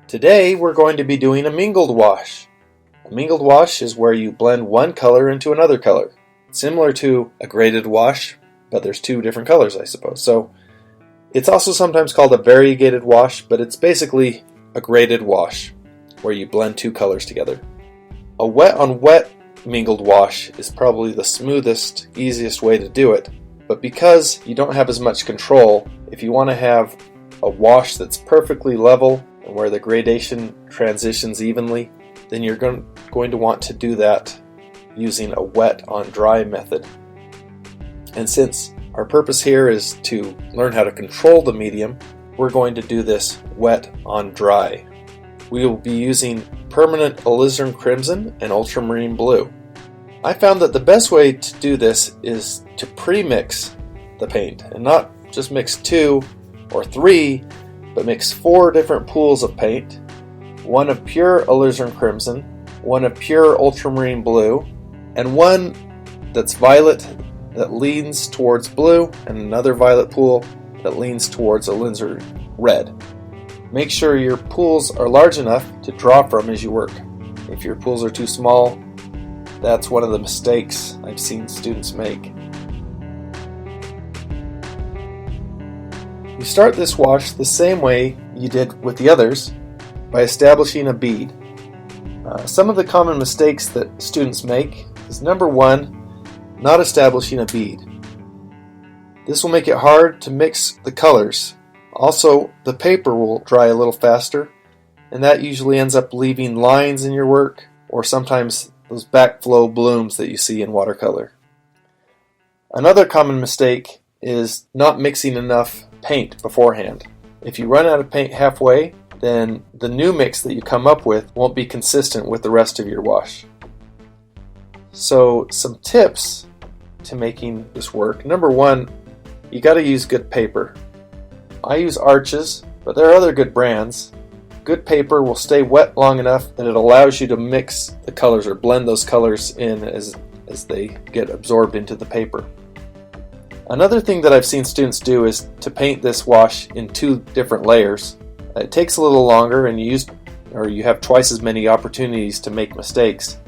Today we're going to be doing a mingled wash. A mingled wash is where you blend one color into another color. Similar to a graded wash, but there's two different colors, I suppose. So it's also sometimes called a variegated wash, but it's basically a graded wash where you blend two colors together. A wet on wet mingled wash is probably the smoothest, easiest way to do it, but because you don't have as much control, if you want to have a wash that's perfectly level and where the gradation transitions evenly, then you're going to want to do that using a wet on dry method. And since our purpose here is to learn how to control the medium, we're going to do this wet on dry. We will be using permanent alizarin crimson and ultramarine blue. I found that the best way to do this is to pre-mix the paint and not just mix 2 or 3, but mix 4 different pools of paint, one of pure alizarin crimson, one of pure ultramarine blue, and one that's violet that leans towards blue, and another violet pool that leans towards alizarin red. Make sure your pools are large enough to draw from as you work. If your pools are too small, that's one of the mistakes I've seen students make. You start this wash the same way you did with the others, by establishing a bead. Some of the common mistakes that students make is number 1, not establishing a bead. This will make it hard to mix the colors. Also, the paper will dry a little faster, and that usually ends up leaving lines in your work, or sometimes those backflow blooms that you see in watercolor. Another common mistake is not mixing enough paint beforehand. If you run out of paint halfway, then the new mix that you come up with won't be consistent with the rest of your wash. So some tips to making this work. Number 1, you got to use good paper. I use Arches, but there are other good brands. Good paper will stay wet long enough that it allows you to mix the colors or blend those colors in as they get absorbed into the paper. Another thing that I've seen students do is to paint this wash in 2 different layers. It takes a little longer and you have twice as many opportunities to make mistakes.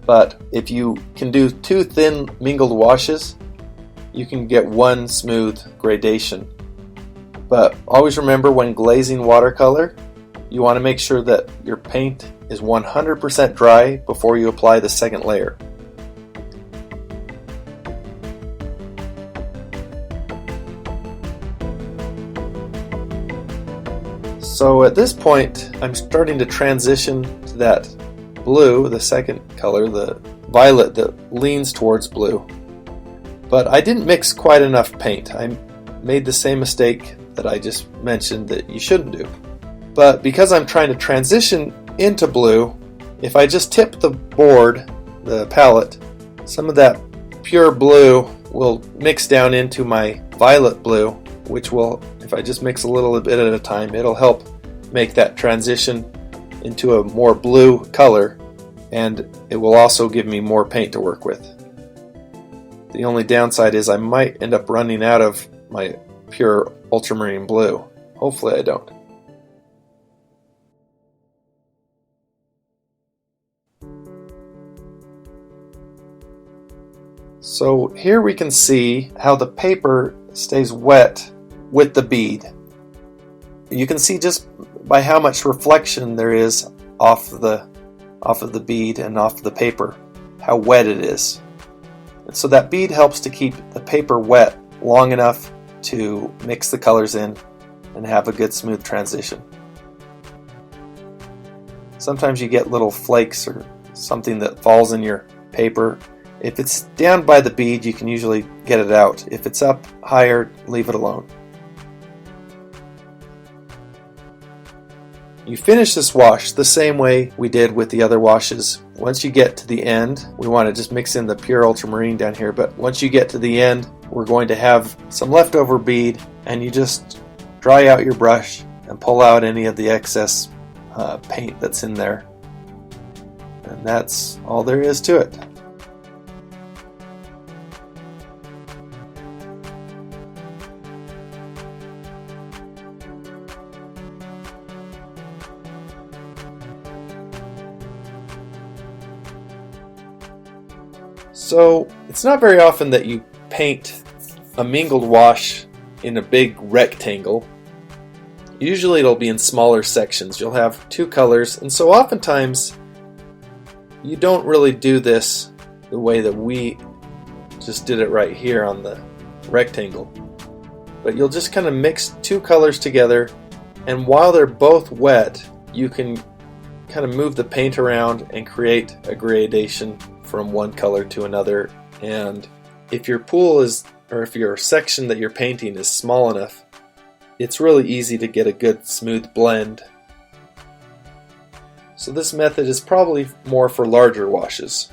But if you can do 2 thin mingled washes, you can get 1 smooth gradation. But always remember, when glazing watercolor, you want to make sure that your paint is 100% dry before you apply the second layer. So at this point, I'm starting to transition to that blue, the second color, the violet that leans towards blue. But I didn't mix quite enough paint. I made the same mistake that I just mentioned that you shouldn't do. But because I'm trying to transition into blue, if I just tip the board, the palette, some of that pure blue will mix down into my violet blue, which will, if I just mix a little bit at a time, it'll help make that transition into a more blue color, and it will also give me more paint to work with. The only downside is I might end up running out of my pure ultramarine blue. Hopefully I don't. So here we can see how the paper stays wet with the bead. You can see just by how much reflection there is off of the bead and off the paper, how wet it is. And so that bead helps to keep the paper wet long enough to mix the colors in and have a good smooth transition. Sometimes you get little flakes or something that falls in your paper. If it's down by the bead, you can usually get it out. If it's up higher, leave it alone. You finish this wash the same way we did with the other washes. Once you get to the end, we want to just mix in the pure ultramarine down here, but once you get to the end, we're going to have some leftover bead, and you just dry out your brush and pull out any of the excess paint that's in there. And that's all there is to it. So it's not very often that you paint a mingled wash in a big rectangle. Usually it'll be in smaller sections. You'll have two colors, and so oftentimes you don't really do this the way that we just did it right here on the rectangle. But you'll just kind of mix two colors together, and while they're both wet, you can kind of move the paint around and create a gradation from one color to another. And if your pool is, or if your section that you're painting is small enough, it's really easy to get a good smooth blend. So this method is probably more for larger washes.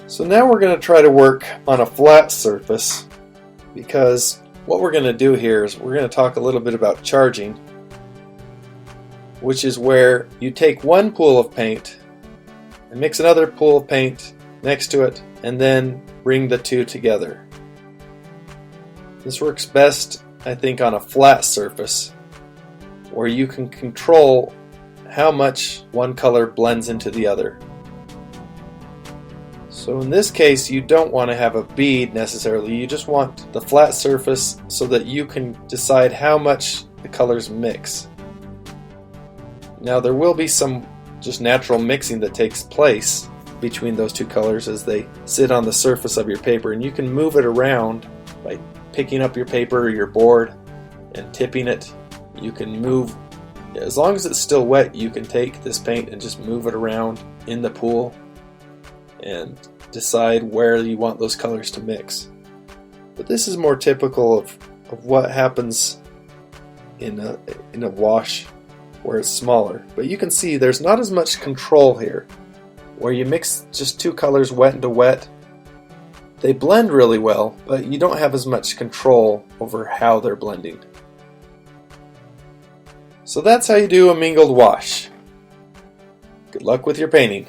So now we're going to try to work on a flat surface, because what we're going to do here is we're going to talk a little bit about charging, which is where you take one pool of paint and mix another pool of paint next to it and then bring the two together. This works best, I think, on a flat surface where you can control how much one color blends into the other. So in this case, you don't want to have a bead necessarily, you just want the flat surface so that you can decide how much the colors mix. Now there will be some just natural mixing that takes place between those two colors as they sit on the surface of your paper, and you can move it around by picking up your paper or your board and tipping it. You can move, as long as it's still wet, you can take this paint and just move it around in the pool and decide where you want those colors to mix. But this is more typical of what happens in a wash where it's smaller. But you can see there's not as much control here. Where you mix just two colors wet into wet, they blend really well, but you don't have as much control over how they're blending. So that's how you do a mingled wash. Good luck with your painting.